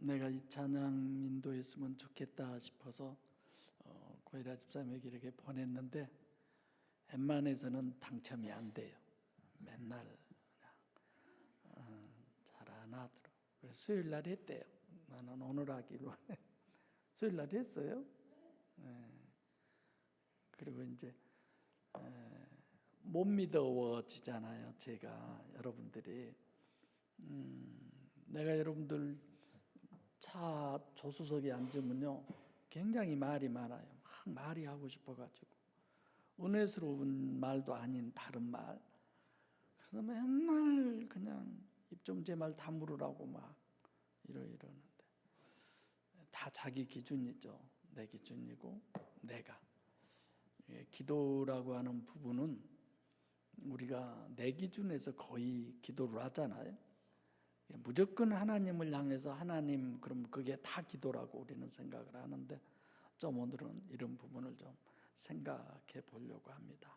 내가 이 찬양 인도했으면 좋겠다 싶어서 고이라 집사님에게 이렇게 보냈는데 웬만해서는 당첨이 안 돼요. 맨날 그냥 잘 안 하더라고요. 그래서 수요일 날 했대요. 나는 오늘 하기로 수요일 날 했어요. 그리고 이제 못 믿어지잖아요. 제가 여러분들이 내가 여러분들 차 조수석에 앉으면요 굉장히 말이 많아요. 막 말이 하고 싶어가지고 은혜스러운 말도 아닌 다른 말. 그래서 맨날 그냥 입 좀 제 말 다물으라고 막 이러는데 다 자기 기준이죠. 내 기준이고 내가 기도라고 하는 부분은 우리가 내 기준에서 거의 기도를 하잖아요. 무조건 하나님을 향해서 하나님 그럼 그게 다 기도라고 우리는 생각을 하는데 좀 오늘은 이런 부분을 좀 생각해 보려고 합니다.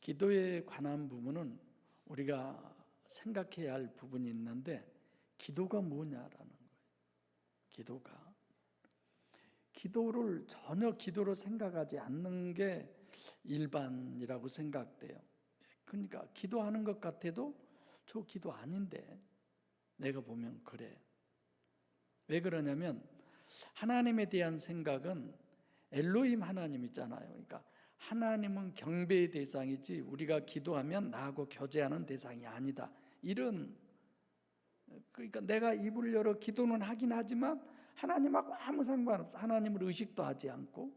기도에 관한 부분은 우리가 생각해야 할 부분이 있는데 기도가 뭐냐라는 거예요. 기도를 전혀 기도로 생각하지 않는 게 일반이라고 생각돼요. 그러니까 기도하는 것 같아도 저 기도 아닌데 내가 보면 그래. 왜 그러냐면 하나님에 대한 생각은 엘로힘 하나님 있잖아요. 그러니까 하나님은 경배의 대상이지 우리가 기도하면 나하고 교제하는 대상이 아니다. 이런 그러니까 내가 입을 열어 기도는 하긴 하지만 하나님하고 아무 상관없어. 하나님을 의식도 하지 않고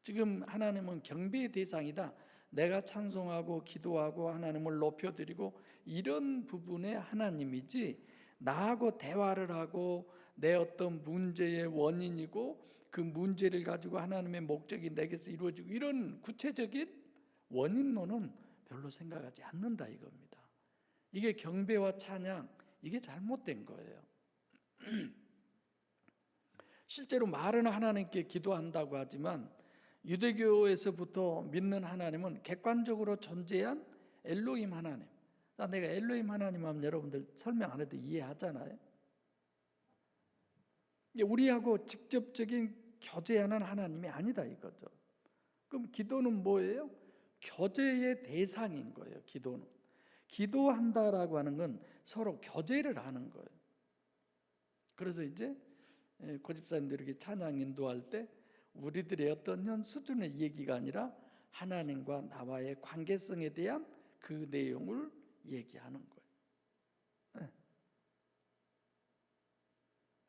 지금 하나님은 경배의 대상이다. 내가 찬송하고 기도하고 하나님을 높여드리고 이런 부분의 하나님이지 나하고 대화를 하고 내 어떤 문제의 원인이고 그 문제를 가지고 하나님의 목적이 내게서 이루어지고 이런 구체적인 원인론은 별로 생각하지 않는다 이겁니다. 이게 경배와 찬양 이게 잘못된 거예요. 실제로 말은 하나님께 기도한다고 하지만 유대교에서부터 믿는 하나님은 객관적으로 존재한 엘로힘 하나님. 내가 엘로힘 하나님 하면 여러분들 설명 안 해도 이해하잖아요. 우리하고 직접적인 교제하는 하나님이 아니다 이거죠. 그럼 기도는 뭐예요? 교제의 대상인 거예요. 기도는 기도한다라고 하는 건 서로 교제를 하는 거예요. 그래서 이제 고집사님들이 이렇게 찬양 인도할 때 우리들의 어떤 현 수준의 얘기가 아니라 하나님과 나와의 관계성에 대한 그 내용을 얘기하는 거예요.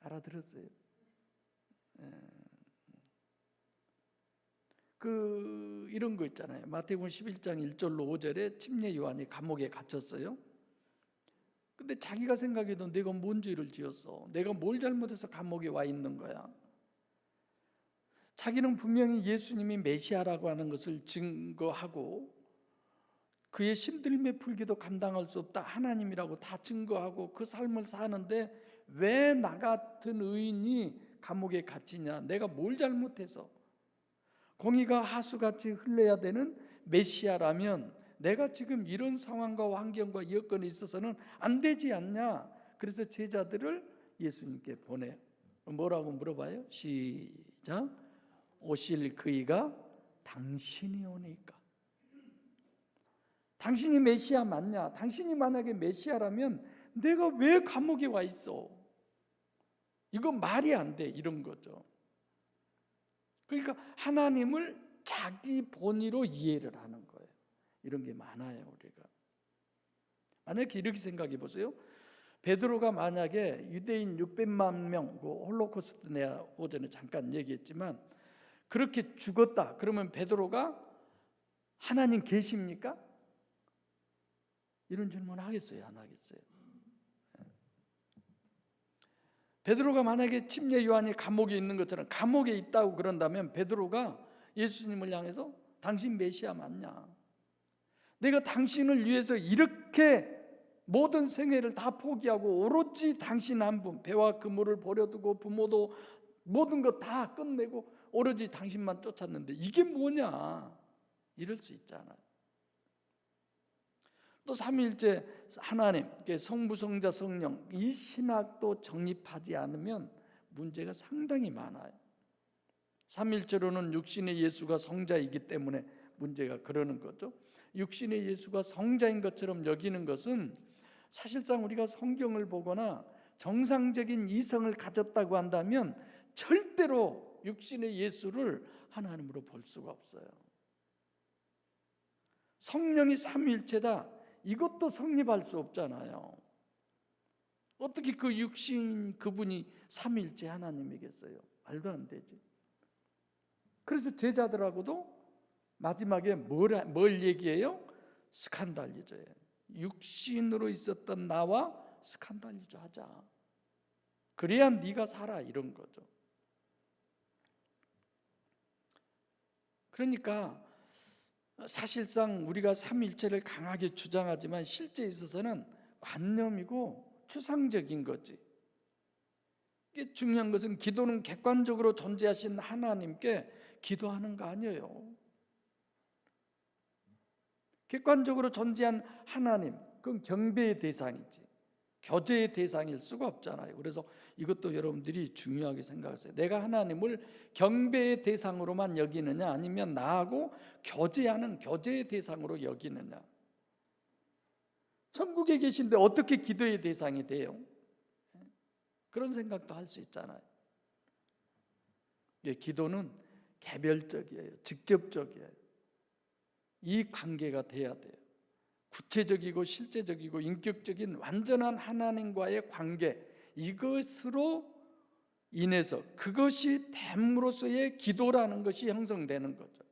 알아들었어요? 이런 거 있잖아요. 마태복음 11장 1절로 5절에 침례 요한이 감옥에 갇혔어요. 근데 자기가 생각해도 내가 뭔 죄를 지었어? 내가 뭘 잘못해서 감옥에 와 있는 거야? 자기는 분명히 예수님이 메시아라고 하는 것을 증거하고 그의 신들림의 풀기도 감당할 수 없다 하나님이라고 다 증거하고 그 삶을 사는데 왜 나 같은 의인이 감옥에 갇히냐? 내가 뭘 잘못해서? 공의가 하수같이 흘러야 되는 메시아라면 내가 지금 이런 상황과 환경과 여건에 있어서는 안 되지 않냐? 그래서 제자들을 예수님께 보내요. 뭐라고 물어봐요? 시작. 오실 그이가 당신이 오니까. 당신이 메시아 맞냐? 당신이 만약에 메시아라면 내가 왜 감옥에 와 있어? 이거 말이 안 돼. 이런 거죠. 그러니까 하나님을 자기 본의로 이해를 하는 거예요. 이런 게 많아요 우리가. 만약에 이렇게 생각해 보세요. 베드로가 만약에 유대인 600만 명 그 홀로코스트 내가 오전에 잠깐 얘기했지만 그렇게 죽었다. 그러면 베드로가 하나님 계십니까? 이런 질문 하겠어요? 안 하겠어요? 베드로가 만약에 침례 요한이 감옥에 있는 것처럼 감옥에 있다고 그런다면 베드로가 예수님을 향해서 당신 메시아 맞냐? 내가 당신을 위해서 이렇게 모든 생애를 다 포기하고 오로지 당신 한 분, 배와 그물을 버려두고 부모도 모든 것 다 끝내고 오로지 당신만 쫓았는데 이게 뭐냐? 이럴 수 있잖아요. 또 삼위일체 하나님, 성부, 성자, 성령 이 신학도 정립하지 않으면 문제가 상당히 많아요. 삼일체로는 육신의 예수가 성자이기 때문에 문제가 그러는 거죠. 육신의 예수가 성자인 것처럼 여기는 것은 사실상 우리가 성경을 보거나 정상적인 이성을 가졌다고 한다면 절대로 육신의 예수를 하나님으로 볼 수가 없어요. 성령이 삼위일체다, 이것도 성립할 수 없잖아요. 어떻게 그 육신 그분이 삼위일체 하나님이겠어요? 말도 안 되지. 그래서 제자들하고도 마지막에 뭘 얘기해요? 스칸달리조예요. 육신으로 있었던 나와 스칸달리조 하자. 그래야 네가 살아, 이런 거죠. 그러니까 사실상 우리가 삼위일체를 강하게 주장하지만 실제에 있어서는 관념이고 추상적인 거지. 이게 중요한 것은 기도는 객관적으로 존재하신 하나님께 기도하는 거 아니에요. 객관적으로 존재한 하나님, 그건 경배의 대상이지 교제의 대상일 수가 없잖아요. 그래서 이것도 여러분들이 중요하게 생각하세요. 내가 하나님을 경배의 대상으로만 여기느냐, 아니면 나하고 교제하는 교제의 대상으로 여기느냐. 천국에 계신데 어떻게 기도의 대상이 돼요? 그런 생각도 할 수 있잖아요. 기도는 개별적이에요. 직접적이에요. 이 관계가 돼야 돼요. 구체적이고 실제적이고 인격적인 완전한 하나님과의 관계, 이것으로 인해서 그것이 됨으로써의 기도라는 것이 형성되는 거죠.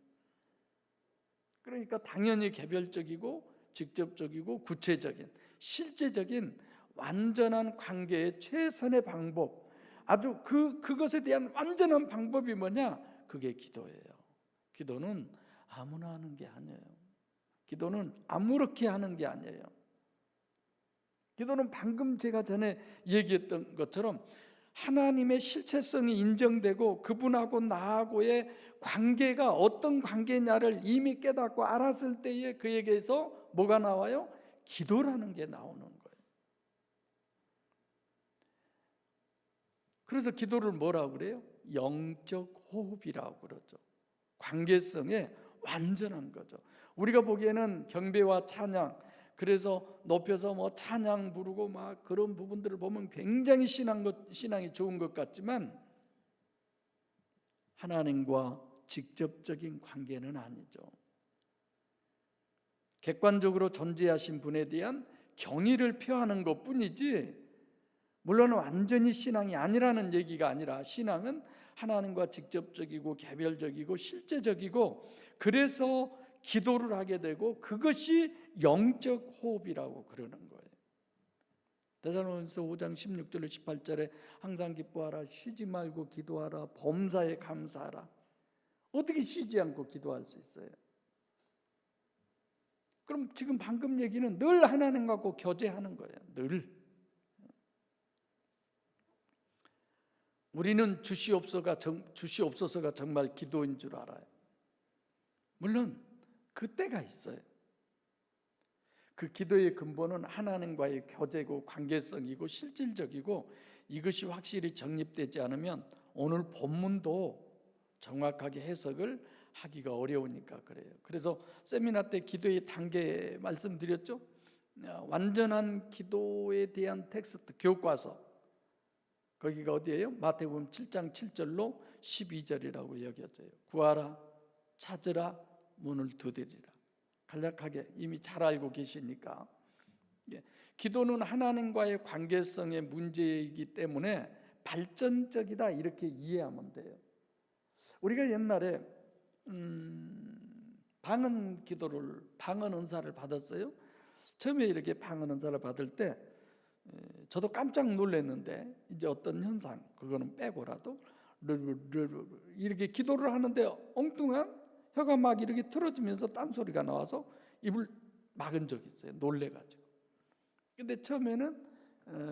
그러니까 당연히 개별적이고 직접적이고 구체적인 실제적인 완전한 관계의 최선의 방법, 아주 그것에 대한 완전한 방법이 뭐냐? 그게 기도예요. 기도는 아무나 하는 게 아니에요. 기도는 아무렇게 하는 게 아니에요. 기도는 방금 제가 전에 얘기했던 것처럼 하나님의 실체성이 인정되고 그분하고 나하고의 관계가 어떤 관계냐를 이미 깨닫고 알았을 때에 그에게서 뭐가 나와요? 기도라는 게 나오는 거예요. 그래서 기도를 뭐라고 그래요? 영적 호흡이라고 그러죠. 관계성에 완전한 거죠. 우리가 보기에는 경배와 찬양, 그래서 높여서 뭐 찬양 부르고 막 그런 부분들을 보면 굉장히 신앙이 좋은 것 같지만 하나님과 직접적인 관계는 아니죠. 객관적으로 존재하신 분에 대한 경의를 표하는 것뿐이지, 물론 완전히 신앙이 아니라는 얘기가 아니라 신앙은 하나님과 직접적이고 개별적이고 실제적이고, 그래서 기도를 하게 되고 그것이 영적 호흡이라고 그러는 거예요. 데살로니가서 5장 16절로 18절에 항상 기뻐하라, 쉬지 말고 기도하라, 범사에 감사하라. 어떻게 쉬지 않고 기도할 수 있어요? 그럼 지금 방금 얘기는 늘 하나님 갖고 교제하는 거예요. 늘. 우리는 주시옵소서가 정말 기도인 줄 알아요. 물론 그때가 있어요. 그 기도의 근본은 하나님과의 교제고 관계성이고 실질적이고, 이것이 확실히 정립되지 않으면 오늘 본문도 정확하게 해석을 하기가 어려우니까 그래요. 그래서 세미나 때 기도의 단계 말씀드렸죠. 완전한 기도에 대한 텍스트 교과서, 거기가 어디예요? 마태복음 7장 7절로 12절이라고 여겨져요. 구하라, 찾으라, 문을 두드리라. 간략하게 이미 잘 알고 계시니까. 기도는 하나님과의 관계성의 문제이기 때문에 발전적이다, 이렇게 이해하면 돼요. 우리가 옛날에 방언 은사를 받았어요. 처음에 이렇게 방언 은사를 받을 때 저도 깜짝 놀랐는데, 이제 어떤 현상, 그거는 빼고라도 이렇게 기도를 하는데 엉뚱한 혀가 막 이렇게 틀어지면서 딴소리가 나와서 입을 막은 적이 있어요. 놀래가지고. 근데 처음에는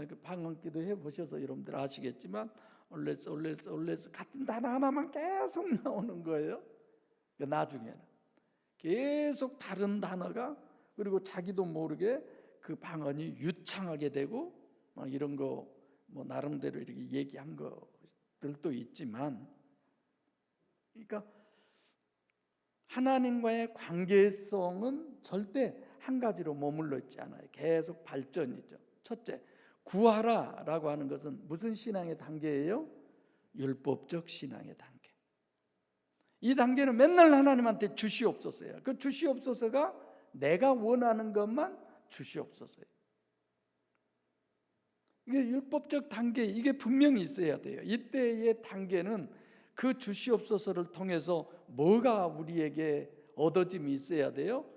그 방언기도 해보셔서 여러분들 아시겠지만 올레스 같은 단어 하나만 계속 나오는 거예요. 나중에는 계속 다른 단어가, 그리고 자기도 모르게 그 방언이 유창하게 되고 이런 거 뭐 나름대로 이렇게 얘기한 것들도 있지만, 그러니까 하나님과의 관계성은 절대 한 가지로 머물러 있지 않아요. 계속 발전이죠. 첫째, 구하라라고 하는 것은 무슨 신앙의 단계예요? 율법적 신앙의 단계. 이 단계는 맨날 하나님한테 주시옵소서예요. 그 주시옵소서가 내가 원하는 것만 주시옵소서예요. 이게 율법적 단계, 이게 분명히 있어야 돼요. 이때의 단계는 그 주시옵소서를 통해서 뭐가 우리에게 얻어짐이 있어야 돼요?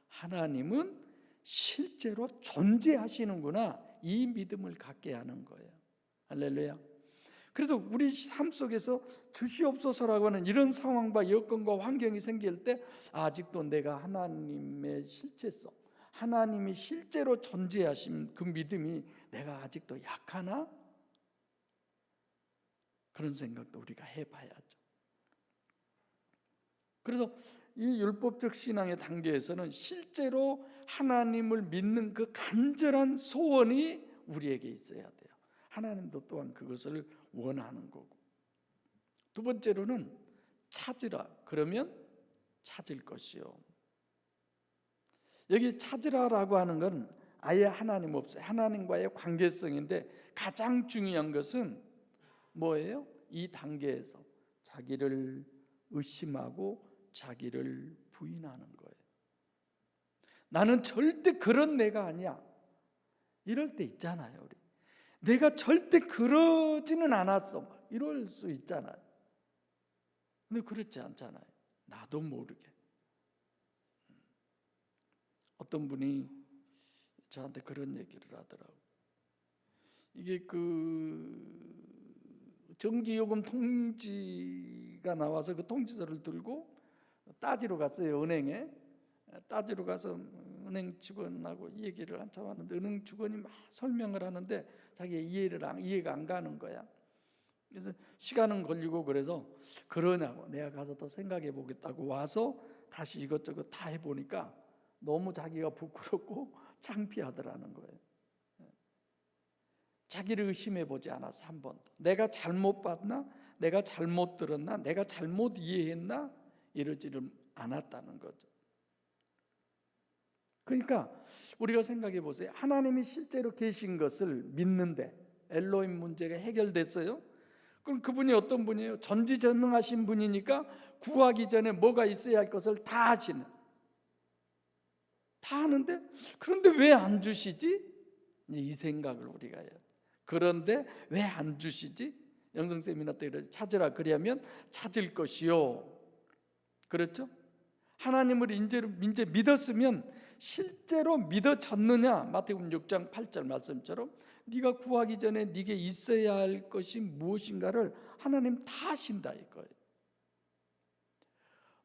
하나님은 실제로 존재하시는구나, 이 믿음을 갖게 하는 거예요. 할렐루야. 그래서 우리 삶 속에서 주시옵소서라고 하는 이런 상황과 여건과 환경이 생길 때 아직도 내가 하나님의 실체성, 하나님이 실제로 존재하신 그 믿음이 내가 아직도 약하나? 그런 생각도 우리가 해봐야죠. 그래서 이 율법적 신앙의 단계에서는 실제로 하나님을 믿는 그 간절한 소원이 우리에게 있어야 돼요. 하나님도 또한 그것을 원하는 거고. 두 번째로는 찾으라, 그러면 찾을 것이요. 여기 찾으라라고 하는 건 아예 하나님 없어요. 하나님과의 관계성인데 가장 중요한 것은 뭐예요? 이 단계에서 자기를 의심하고 자기를 부인하는 거예요. 나는 절대 그런 내가 아니야, 이럴 때 있잖아요. 우리 내가 절대 그러지는 않았어, 이럴 수 있잖아요. 근데 그렇지 않잖아요. 나도 모르게. 어떤 분이 저한테 그런 얘기를 하더라고요. 이게 그 전기요금 통지가 나와서 그 통지서를 들고 따지러 갔어요. 은행에 따지러 가서 은행 직원하고 얘기를 한참 하는데 은행 직원이 막 설명을 하는데 자기가 이해가 안 가는 거야. 그래서 시간은 걸리고, 그래서 그러냐고 내가 가서 더 생각해 보겠다고 와서 다시 이것저것 다 해보니까 너무 자기가 부끄럽고 창피하더라는 거예요. 자기를 의심해 보지 않아서 한 번도. 내가 잘못 봤나? 내가 잘못 들었나? 내가 잘못 이해했나? 이러지를 않았다는 거죠. 그러니까 우리가 생각해 보세요. 하나님이 실제로 계신 것을 믿는데 엘로힘 문제가 해결됐어요. 그럼 그분이 어떤 분이에요? 전지전능하신 분이니까 구하기 전에 뭐가 있어야 할 것을 다 하시는, 다 하는데 그런데 왜 안 주시지? 이 생각을 우리가 해야 돼. 그런데 왜 안 주시지? 영성 세미나 때 그러죠. 찾으라, 그리하면 찾을 것이요. 그렇죠? 하나님을 이제 믿었으면 실제로 믿어졌느냐? 마태복음 6장 8절 말씀처럼 네가 구하기 전에 네게 있어야 할 것이 무엇인가를 하나님 다 하신다 이거예요.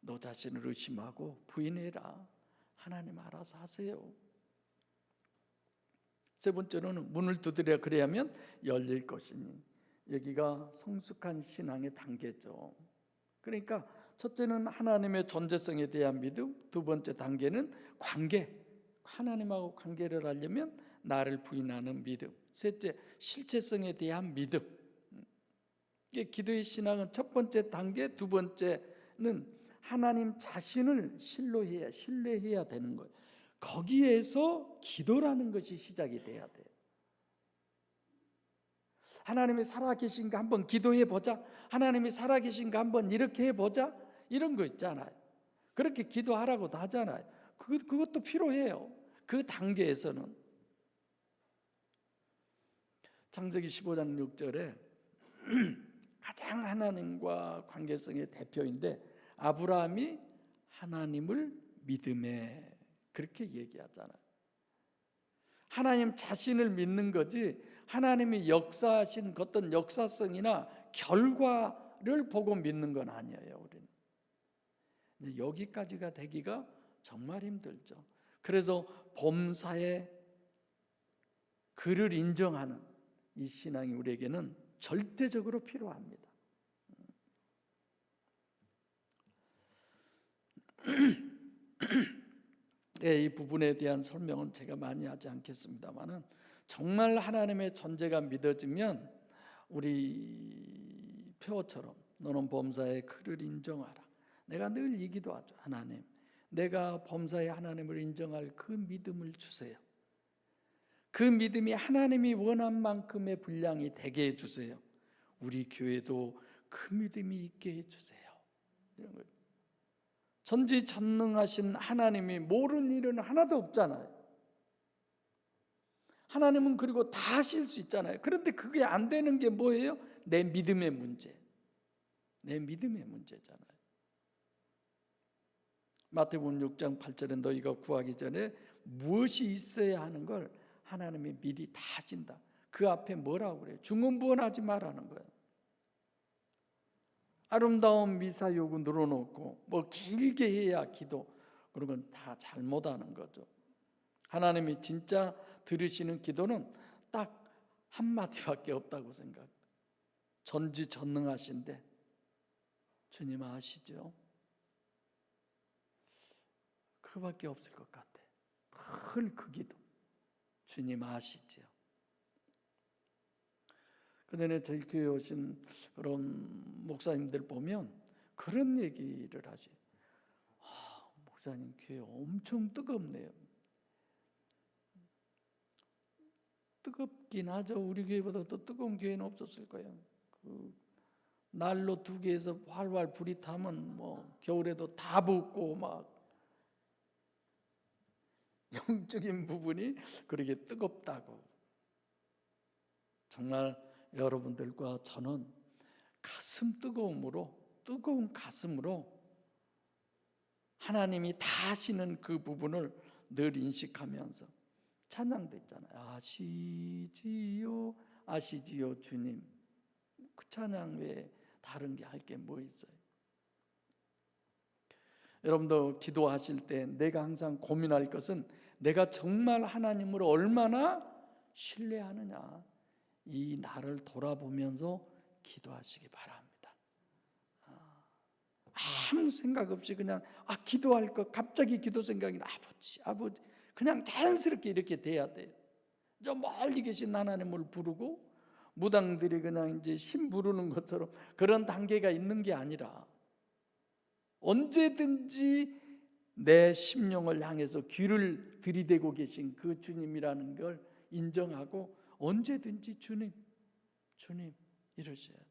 너 자신을 의심하고 부인해라. 하나님 알아서 하세요. 세 번째로는 문을 두드려 그래야면 열릴 것이니, 여기가 성숙한 신앙의 단계죠. 그러니까 첫째는 하나님의 존재성에 대한 믿음, 두 번째 단계는 관계, 하나님하고 관계를 하려면 나를 부인하는 믿음, 셋째 실체성에 대한 믿음. 이게 기도의 신앙은 첫 번째 단계, 두 번째는 하나님 자신을 신뢰해야 되는 거예요. 거기에서 기도라는 것이 시작이 돼야 돼요. 하나님이 살아계신가 한번 기도해 보자, 하나님이 살아계신가 한번 이렇게 해보자, 이런 거 있잖아요. 그렇게 기도하라고도 하잖아요. 그것도 필요해요. 그 단계에서는. 창세기 15장 6절에 가장 하나님과 관계성의 대표인데 아브라함이 하나님을 믿음에, 그렇게 얘기하잖아요. 하나님 자신을 믿는 거지 하나님이 역사하신 어떤 역사성이나 결과를 보고 믿는 건 아니에요. 우리는. 근데 여기까지가 되기가 정말 힘들죠. 그래서 범사에 그를 인정하는 이 신앙이 우리에게는 절대적으로 필요합니다. 이 부분에 대한 설명은 제가 많이 하지 않겠습니다만은 정말 하나님의 존재가 믿어지면 우리 표어처럼 너는 범사의 그를 인정하라. 내가 늘 이 기도하죠. 하나님, 내가 범사의 하나님을 인정할 그 믿음을 주세요. 그 믿음이 하나님이 원한 만큼의 분량이 되게 해주세요. 우리 교회도 그 믿음이 있게 해주세요. 이런 거예요. 전지전능하신 하나님이 모르는 일은 하나도 없잖아요. 하나님은 그리고 다 하실 수 있잖아요. 그런데 그게 안 되는 게 뭐예요? 내 믿음의 문제. 내 믿음의 문제잖아요. 마태복음 6장 8절에 너희가 구하기 전에 무엇이 있어야 하는 걸 하나님이 미리 다 하신다. 그 앞에 뭐라고 그래요? 중언부언하지 말라는 거예요. 아름다운 미사 요구 늘어놓고 뭐 길게 해야 기도, 그런 건 다 잘못하는 거죠. 하나님이 진짜 들으시는 기도는 딱 한마디밖에 없다고 생각해요. 전지전능하신데 주님 아시죠? 그밖에 없을 것 같아. 늘 그 기도. 주님 아시죠? 그전에 저희 교회에 오신 그런 목사님들 보면 그런 얘기를 하지. 목사님 교회 엄청 뜨겁네요. 뜨겁긴 하죠. 우리 교회보다 더 뜨거운 교회는 없었을 거예요. 그 난로 2개에서 활활 불이 타면 뭐 겨울에도 다 붓고 막 영적인 부분이 그렇게 뜨겁다고. 정말 여러분들과 저는 뜨거운 가슴으로 하나님이 다 하시는 그 부분을 늘 인식하면서 찬양도 있잖아요. 아시지요, 아시지요 주님. 그 찬양 외에 다른 게 할 게 뭐 있어요? 여러분도 기도하실 때 내가 항상 고민할 것은 내가 정말 하나님을 얼마나 신뢰하느냐, 이 나를 돌아보면서 기도하시기 바랍니다. 아무 생각 없이 그냥 기도할 것, 갑자기 기도 생각이 아버지 그냥 자연스럽게 이렇게 돼야 돼요. 저 멀리 계신 하나님을 부르고 무당들이 그냥 이제 신 부르는 것처럼 그런 단계가 있는 게 아니라 언제든지 내 심령을 향해서 귀를 들이대고 계신 그 주님이라는 걸 인정하고 언제든지 주님 이러셔야 돼요.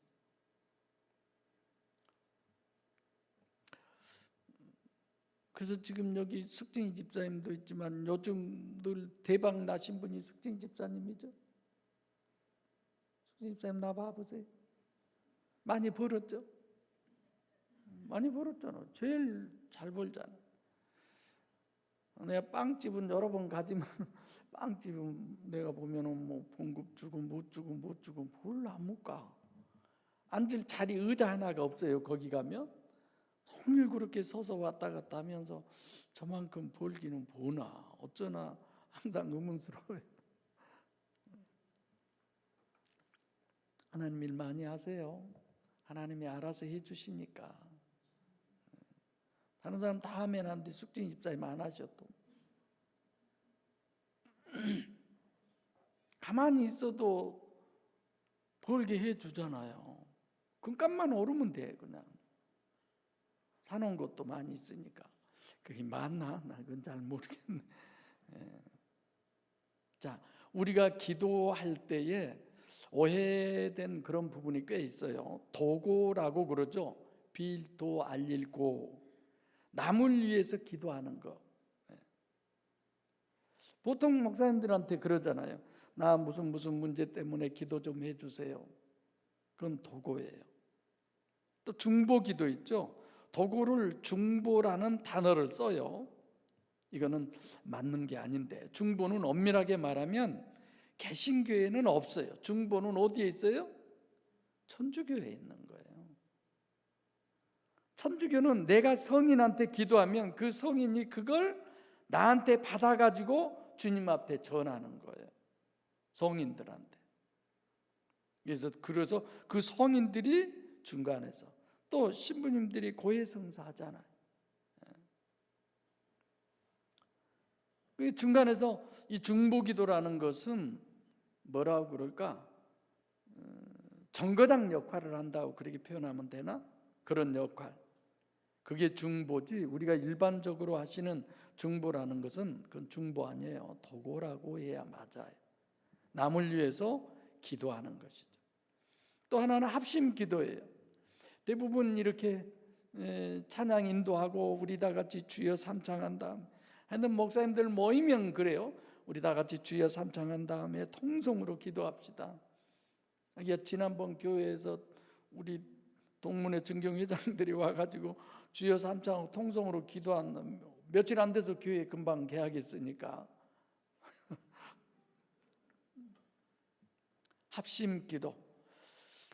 그래서 지금 여기 숙진이 집사님도 있지만 요즘 늘 대박 나신 분이 숙진이 집사님이죠. 숙진이 집사님 나봐 보세요. 많이 벌었죠? 많이 벌었잖아. 제일 잘 벌잖아. 내가 빵집은 여러 번 가지만 빵집은 내가 보면은 뭐 봉급 주고 못 주고 뭘 안 못 가. 앉을 자리 의자 하나가 없어요. 거기 가면 종일 그렇게 서서 왔다 갔다 하면서 저만큼 벌기는 보나 어쩌나 항상 의문스러워요. 하나님 일 많이 하세요. 하나님이 알아서 해주시니까. 다른 사람 다 하면 안 돼. 숙진이 집사님 안 하셔도. 가만히 있어도 벌게 해주잖아요. 금값만 오르면 돼. 그냥 사놓은 것도 많이 있으니까. 그게 맞나? 나 그건 잘 모르겠네. 자, 우리가 기도할 때에 오해된 그런 부분이 꽤 있어요. 도고라고 그러죠. 빌도 알릴고, 남을 위해서 기도하는 거. 보통 목사님들한테 그러잖아요. 나 무슨 문제 때문에 기도 좀 해주세요. 그건 도고예요. 또 중보기도 있죠. 도고를 중보라는 단어를 써요. 이거는 맞는 게 아닌데, 중보는 엄밀하게 말하면 개신교회는 없어요. 중보는 어디에 있어요? 천주교회에 있는 거예요. 천주교는 내가 성인한테 기도하면 그 성인이 그걸 나한테 받아가지고 주님 앞에 전하는 거예요. 성인들한테. 그래서 그 성인들이 중간에서 또 신부님들이 고해성사 하잖아요. 그 중간에서 이 중보기도라는 것은 뭐라고 그럴까? 정거장 역할을 한다고 그렇게 표현하면 되나? 그런 역할. 그게 중보지, 우리가 일반적으로 하시는 중보라는 것은 그건 중보 아니에요. 도고라고 해야 맞아요. 남을 위해서 기도하는 것이죠. 또 하나는 합심 기도예요. 대부분 이렇게 찬양 인도하고 우리 다 같이 주여 삼창한 다음, 하여튼 목사님들 모이면 그래요. 우리 다 같이 주여 삼창한 다음에 통성으로 기도합시다. 지난번 교회에서 우리 동문회 증경회장들이 와가지고 주여 삼창하고 통성으로 기도한 며칠 안 돼서 교회 금방 개학했으니까 합심 기도,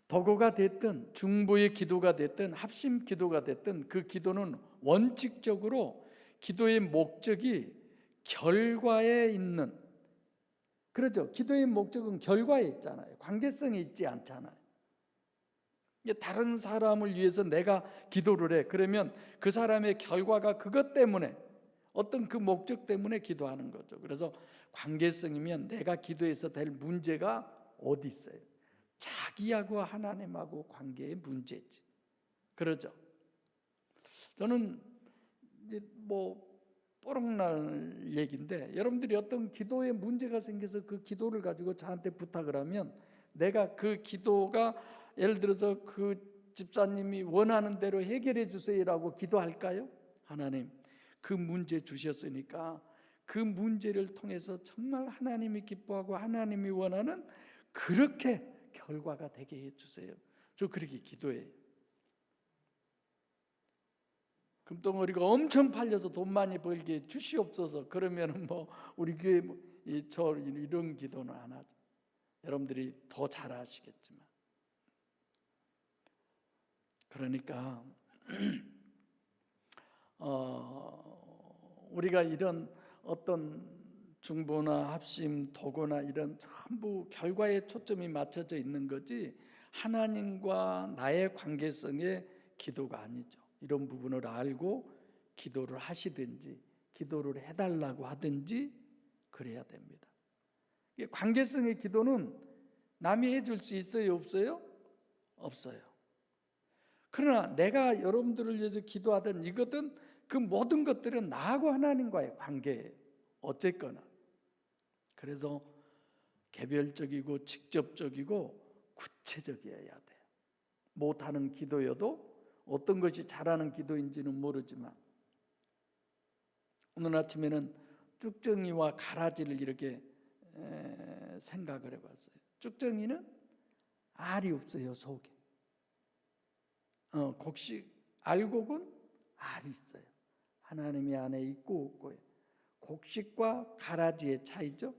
도고가 됐든 중보의 기도가 됐든 합심 기도가 됐든 그 기도는 원칙적으로 기도의 목적이 결과에 있는, 그렇죠? 기도의 목적은 결과에 있잖아요. 관계성이 있지 않잖아요. 다른 사람을 위해서 내가 기도를 해. 그러면 그 사람의 결과가 그것 때문에, 어떤 그 목적 때문에 기도하는 거죠. 그래서 관계성이면 내가 기도해서 될 문제가 어디 있어요? 자기하고 하나님하고 관계의 문제지. 그러죠. 저는 이제 뽀록날 얘기인데, 여러분들이 어떤 기도에 문제가 생겨서 그 기도를 가지고 저한테 부탁을 하면 내가 그 기도가 예를 들어서 그 집사님이 원하는 대로 해결해 주세요라고 기도할까요? 하나님, 그 문제 주셨으니까 그 문제를 통해서 정말 하나님이 기뻐하고 하나님이 원하는 그렇게 결과가 되게 해주세요. 저 그렇게 기도해요. 금덩어리가 엄청 팔려서 돈 많이 벌게 주시옵소서. 그러면은 우리 교회 저 이런 기도는 안 하죠. 여러분들이 더 잘 아시겠지만. 그러니까 우리가 이런 어떤 중보나 합심, 도고나 이런 전부 결과에 초점이 맞춰져 있는 거지 하나님과 나의 관계성의 기도가 아니죠. 이런 부분을 알고 기도를 하시든지 기도를 해달라고 하든지 그래야 됩니다. 관계성의 기도는 남이 해줄 수 있어요? 없어요? 없어요. 그러나 내가 여러분들을 위해서 기도하든 이거든 그 모든 것들은 나하고 하나님과의 관계예요. 어쨌거나. 그래서 개별적이고 직접적이고 구체적이어야 돼요. 못하는 기도여도 어떤 것이 잘하는 기도인지는 모르지만 오늘 아침에는 쭉정이와 가라지를 이렇게 생각을 해봤어요. 쭉정이는 알이 없어요, 속에. 곡식, 알곡은 알이 있어요. 하나님이 안에 있고 없고요. 곡식과 가라지의 차이죠.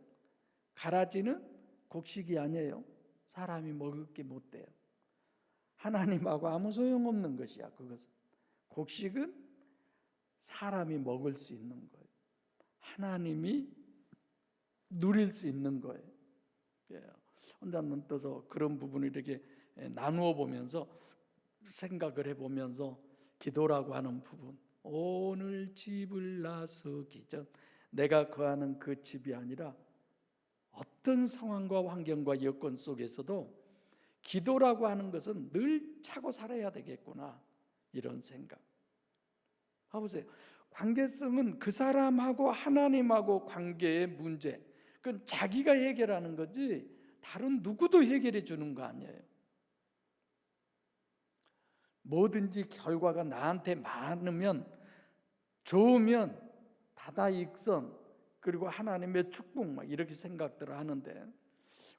가라지는 곡식이 아니에요. 사람이 먹을 게 못 돼요. 하나님하고 아무 소용없는 것이야. 그것은. 곡식은 사람이 먹을 수 있는 거예요. 하나님이 누릴 수 있는 거예요. 혼자 눈 떠서 그런 부분을 이렇게 나누어 보면서 생각을 해보면서 기도라고 하는 부분, 오늘 집을 나서기 전 내가 거하는 그 집이 아니라 어떤 상황과 환경과 여건 속에서도 기도라고 하는 것은 늘 차고 살아야 되겠구나, 이런 생각. 봐보세요. 관계성은 그 사람하고 하나님하고 관계의 문제, 그건 자기가 해결하는 거지 다른 누구도 해결해 주는 거 아니에요. 뭐든지 결과가 나한테 많으면, 좋으면 다다익선, 그리고 하나님의 축복 이렇게 생각들을 하는데,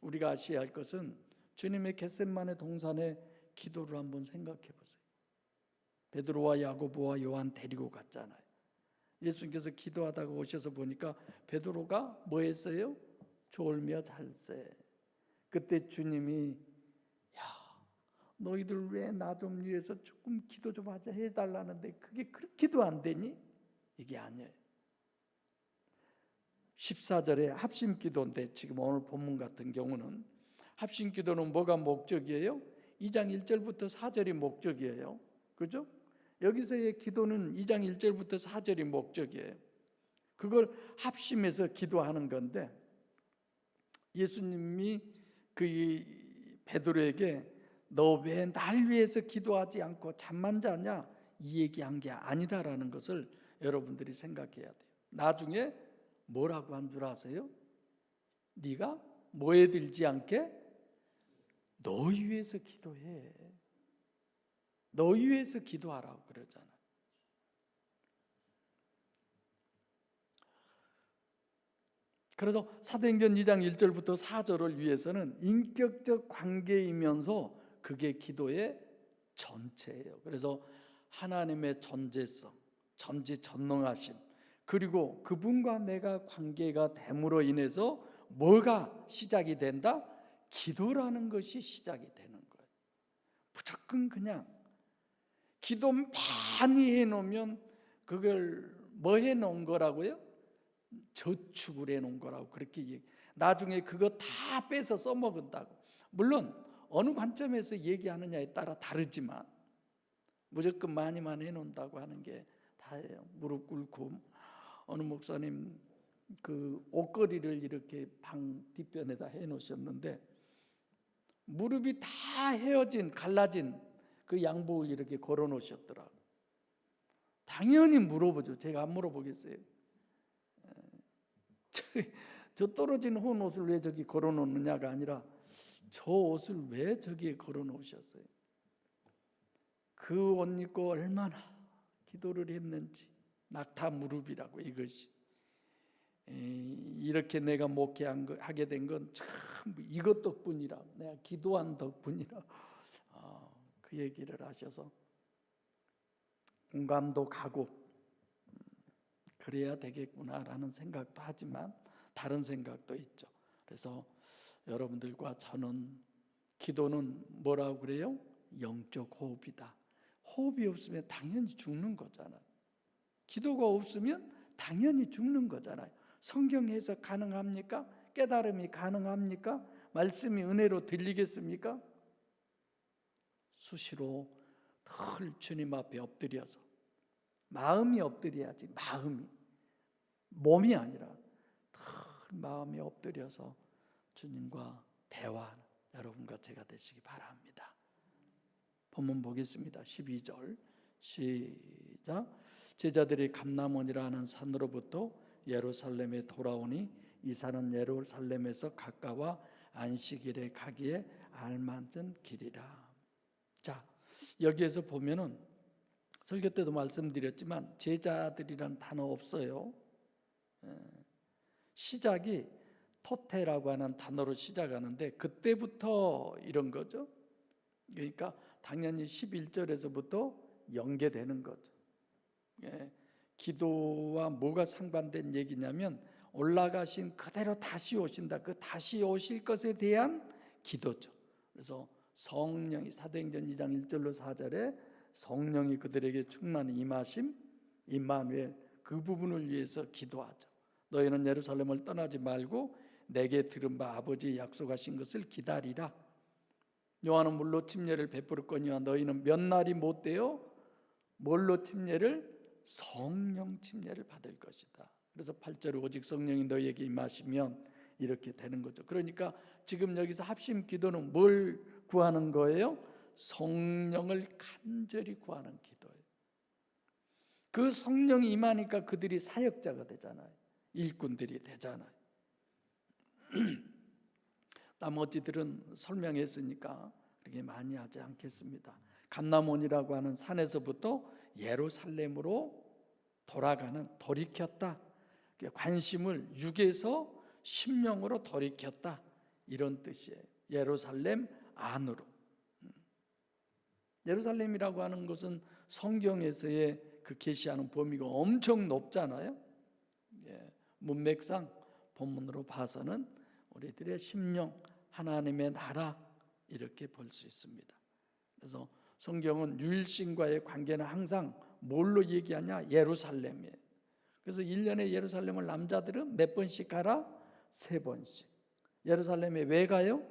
우리가 아셔야 할 것은 주님의 겟세마네 동산의 기도를 한번 생각해 보세요. 베드로와 야고보와 요한 데리고 갔잖아요. 예수님께서 기도하다가 오셔서 보니까 베드로가 뭐 했어요? 졸며 잘세. 그때 주님이 너희들 왜 나 좀 위해서 조금 기도 좀 하자 해달라는데 그게 그렇게도 안 되니? 이게 아니에요. 14절에 합심기도인데, 지금 오늘 본문 같은 경우는 합심기도는 뭐가 목적이에요? 2장 1절부터 4절이 목적이에요. 그죠? 여기서의 기도는 2장 1절부터 4절이 목적이에요. 그걸 합심해서 기도하는 건데, 예수님이 그 베드로에게 너 왜 날 위해서 기도하지 않고 잠만 자냐, 이 얘기한 게 아니다라는 것을 여러분들이 생각해야 돼요. 나중에 뭐라고 한 줄 아세요? 네가 뭐에 들지 않게 너희 위해서 기도해. 너희 위해서 기도하라고 그러잖아. 그래서 사도행전 2장 1절부터 4절을 위해서는 인격적 관계이면서 그게 기도의 전체예요. 그래서 하나님의 존재성, 전지전능하심, 그리고 그분과 내가 관계가 됨으로 인해서 뭐가 시작이 된다? 기도라는 것이 시작이 되는 거예요. 무조건 그냥 기도 많이 해놓으면 그걸 뭐 해놓은 거라고요? 저축을 해놓은 거라고 그렇게 얘기. 나중에 그거 다 빼서 써먹은다고. 물론 어느 관점에서 얘기하느냐에 따라 다르지만 무조건 많이만 해놓는다고 하는 게 다예요. 무릎 꿇고 어느 목사님 그 옷걸이를 이렇게 방 뒷변에다 해놓으셨는데 무릎이 다 헤어진 갈라진 그 양복을 이렇게 걸어놓으셨더라고. 당연히 물어보죠. 제가 안 물어보겠어요. 저 떨어진 헌 옷을 왜 저기 걸어놓느냐가 아니라 저 옷을 왜 저기에 걸어놓으셨어요? 그 옷 입고 얼마나 기도를 했는지. 낙타 무릎이라고. 이것이 이렇게 내가 목회하게 된 건 참 이것 덕분이라, 내가 기도한 덕분이라 그 얘기를 하셔서 공감도 가고 그래야 되겠구나라는 생각도 하지만 다른 생각도 있죠. 그래서 여러분들과 저는 기도는 뭐라고 그래요? 영적 호흡이다. 호흡이 없으면 당연히 죽는 거잖아요. 기도가 없으면 당연히 죽는 거잖아요. 성경 해석 가능합니까? 깨달음이 가능합니까? 말씀이 은혜로 들리겠습니까? 수시로 늘 주님 앞에 엎드려서, 마음이 엎드려야지, 마음이, 몸이 아니라 늘 마음이 엎드려서 주님과 대화하는 여러분과 제가 되시기 바랍니다. 본문 보겠습니다. 12절 시작. 제자들이 감람원이라는 산으로부터 예루살렘에 돌아오니 이 산은 예루살렘에서 가까워 안식일에 가기에 알맞은 길이라. 자, 여기에서 보면은 설교 때도 말씀드렸지만 제자들이란 단어 없어요. 시작이 토테라고 하는 단어로 시작하는데 그때부터 이런 거죠. 그러니까 당연히 11절에서부터 연계되는 거죠. 기도와 뭐가 상반된 얘기냐면 올라가신 그대로 다시 오신다. 그 다시 오실 것에 대한 기도죠. 그래서 성령이 사도행전 2장 1절로 4절에 성령이 그들에게 충만히 임하심, 임마누엘, 그 부분을 위해서 기도하죠. 너희는 예루살렘을 떠나지 말고 내게 들은 바 아버지의 약속하신 것을 기다리라. 요한은 물로 침례를 베풀었거니와 너희는 몇 날이 못 되어 뭘로 침례를? 성령 침례를 받을 것이다. 그래서 8절 오직 성령이 너희에게 임하시면 이렇게 되는 거죠. 그러니까 지금 여기서 합심 기도는 뭘 구하는 거예요? 성령을 간절히 구하는 기도예요. 그 성령이 임하니까 그들이 사역자가 되잖아요. 일꾼들이 되잖아요. 나머지들은 설명했으니까 그렇게 많이 하지 않겠습니다. 감람원이라고 하는 산에서부터 예루살렘으로 돌이켰다. 관심을 6에서 10령으로 돌이켰다. 이런 뜻이에요. 예루살렘 안으로. 예루살렘이라고 하는 것은 성경에서의 그 계시하는 범위가 엄청 높잖아요. 문맥상 본문으로 봐서는 우리들의 심령, 하나님의 나라 이렇게 볼 수 있습니다. 그래서 성경은 유일신과의 관계는 항상 뭘로 얘기하냐? 예루살렘이에요. 그래서 1년에 예루살렘을 남자들은 몇 번씩 가라? 3번씩. 예루살렘에 왜 가요?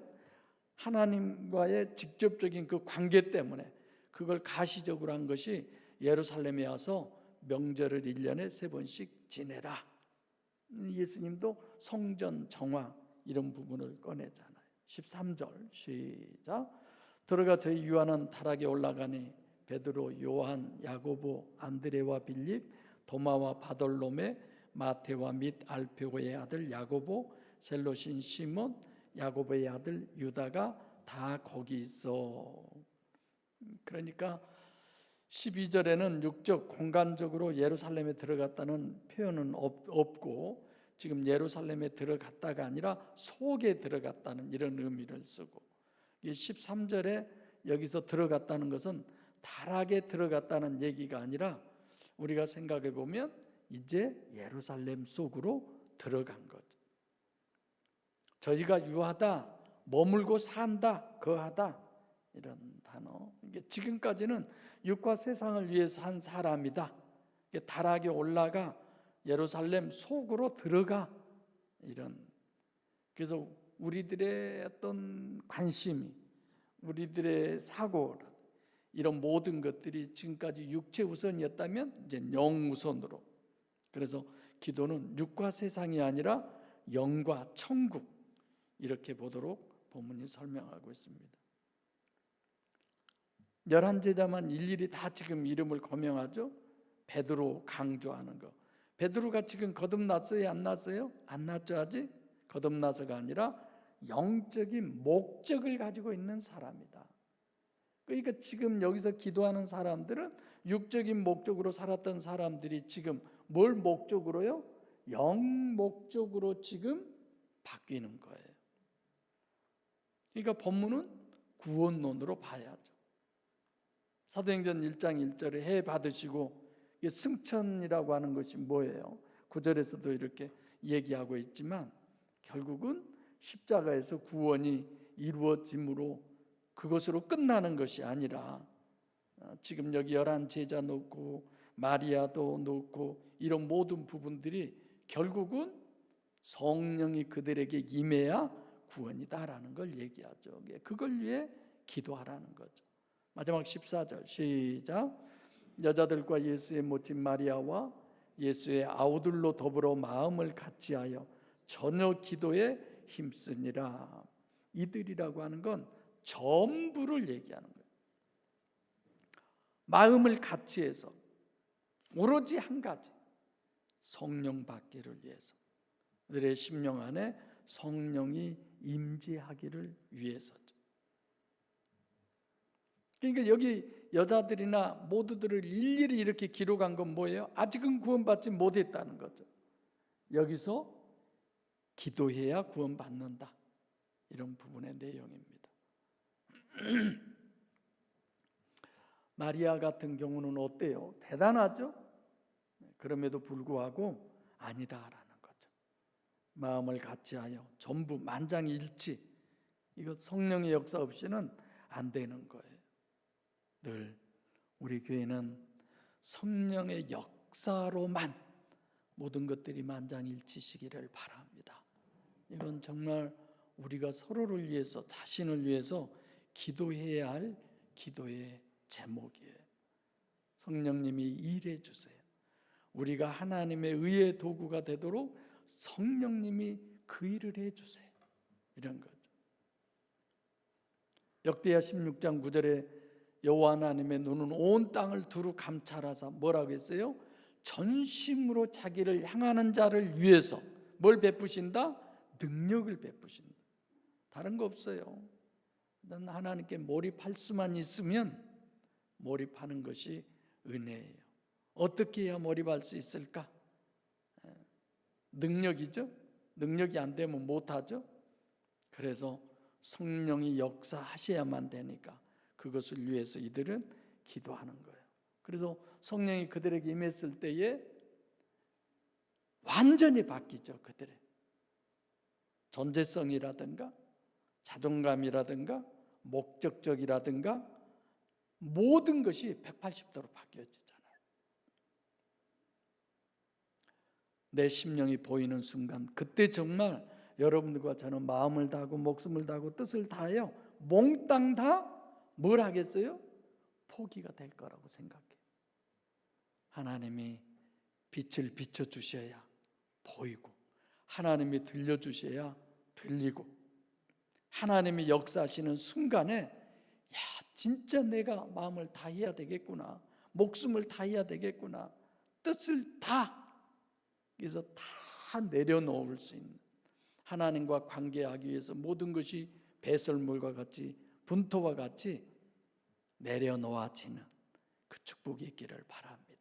하나님과의 직접적인 그 관계 때문에 그걸 가시적으로 한 것이 예루살렘에 와서 명절을 1년에 3번씩 지내라. 예수님도 성전 정화 이런 부분을 꺼내잖아요. 13절 시작. 들어가 저희 유하는 다락에 올라가니 베드로, 요한, 야고보, 안드레와 빌립, 도마와 바돌로메, 마테와 및 알페오의 아들 야고보, 셀로신 시몬, 야고보의 아들 유다가 다 거기 있어. 그러니까 12절에는 육적 공간적으로 예루살렘에 들어갔다는 표현은 없고 지금 예루살렘에 들어갔다가 아니라 속에 들어갔다는 이런 의미를 쓰고, 13절에 여기서 들어갔다는 것은 다락에 들어갔다는 얘기가 아니라 우리가 생각해 보면 이제 예루살렘 속으로 들어간 거죠. 저희가 유하다, 머물고 산다, 거하다 이런 단어. 이게 지금까지는 육과 세상을 위해서 산 사람이다. 다락에 올라가 예루살렘 속으로 들어가 이런. 그래서 우리들의 어떤 관심이, 우리들의 사고 이런 모든 것들이 지금까지 육체 우선이었다면 이제 영 우선으로. 그래서 기도는 육과 세상이 아니라 영과 천국 이렇게 보도록 본문이 설명하고 있습니다. 11제자만 일일이 다 지금 이름을 거명하죠. 베드로 강조하는 거. 베드로가 지금 거듭났어요? 안 났어요? 안 났죠 아직? 거듭나서가 아니라 영적인 목적을 가지고 있는 사람이다. 그러니까 지금 여기서 기도하는 사람들은 육적인 목적으로 살았던 사람들이 지금 뭘 목적으로요? 영 목적으로 지금 바뀌는 거예요. 그러니까 본문은 구원론으로 봐야죠. 사도행전 1장 1절에 해 받으시고, 승천이라고 하는 것이 뭐예요? 9절에서도 이렇게 얘기하고 있지만 결국은 십자가에서 구원이 이루어짐으로 그것으로 끝나는 것이 아니라 지금 여기 11제자 놓고 마리아도 놓고 이런 모든 부분들이 결국은 성령이 그들에게 임해야 구원이다라는 걸 얘기하죠. 그걸 위해 기도하라는 거죠. 마지막 14절 시작. 여자들과 예수의 모친 마리아와 예수의 아우들로 더불어 마음을 같이하여 저녁 기도에 힘쓰니라. 이들이라고 하는 건 전부를 얘기하는 거예요. 마음을 같이해서 오로지 한 가지, 성령 받기를 위해서, 그들의 심령 안에 성령이 임재하기를 위해서죠. 그러니까 여기 여자들이나 모두들을 일일이 이렇게 기록한 건 뭐예요? 아직은 구원받지 못했다는 거죠. 여기서 기도해야 구원받는다, 이런 부분의 내용입니다. 마리아 같은 경우는 어때요? 대단하죠? 그럼에도 불구하고 아니다라는 거죠. 마음을 같이하여 전부 만장일치, 이거 성령의 역사 없이는 안 되는 거예요. 늘 우리 교회는 성령의 역사로만 모든 것들이 만장일치시기를 바랍니다. 이건 정말 우리가 서로를 위해서, 자신을 위해서 기도해야 할 기도의 제목이에요. 성령님이 일해 주세요. 우리가 하나님의 의의 도구가 되도록 성령님이 그 일을 해 주세요. 이런 거죠. 역대하 16장 9절에 여호와 하나님의 눈은 온 땅을 두루 감찰하사 뭐라고 했어요? 전심으로 자기를 향하는 자를 위해서 뭘 베푸신다? 능력을 베푸신다. 다른 거 없어요. 난 하나님께 몰입할 수만 있으면 몰입하는 것이 은혜예요. 어떻게 해야 몰입할 수 있을까? 능력이죠. 능력이 안 되면 못하죠. 그래서 성령이 역사하셔야만 되니까 그것을 위해서 이들은 기도하는 거예요. 그래서 성령이 그들에게 임했을 때에 완전히 바뀌죠. 그들의 존재성이라든가 자존감이라든가 목적적이라든가 모든 것이 180도로 바뀌어지잖아요. 내 심령이 보이는 순간, 그때 정말 여러분들과 저는 마음을 다하고 목숨을 다하고 뜻을 다하여 몽땅 다 뭘 하겠어요? 포기가 될 거라고 생각해요. 하나님이 빛을 비춰주셔야 보이고 하나님이 들려주셔야 들리고, 하나님이 역사하시는 순간에 야, 진짜 내가 마음을 다해야 되겠구나, 목숨을 다해야 되겠구나, 뜻을 다, 그래서 다 내려놓을 수 있는, 하나님과 관계하기 위해서 모든 것이 배설물과 같이, 분토와 같이 내려놓아지는 그 축복이 있기를 바랍니다.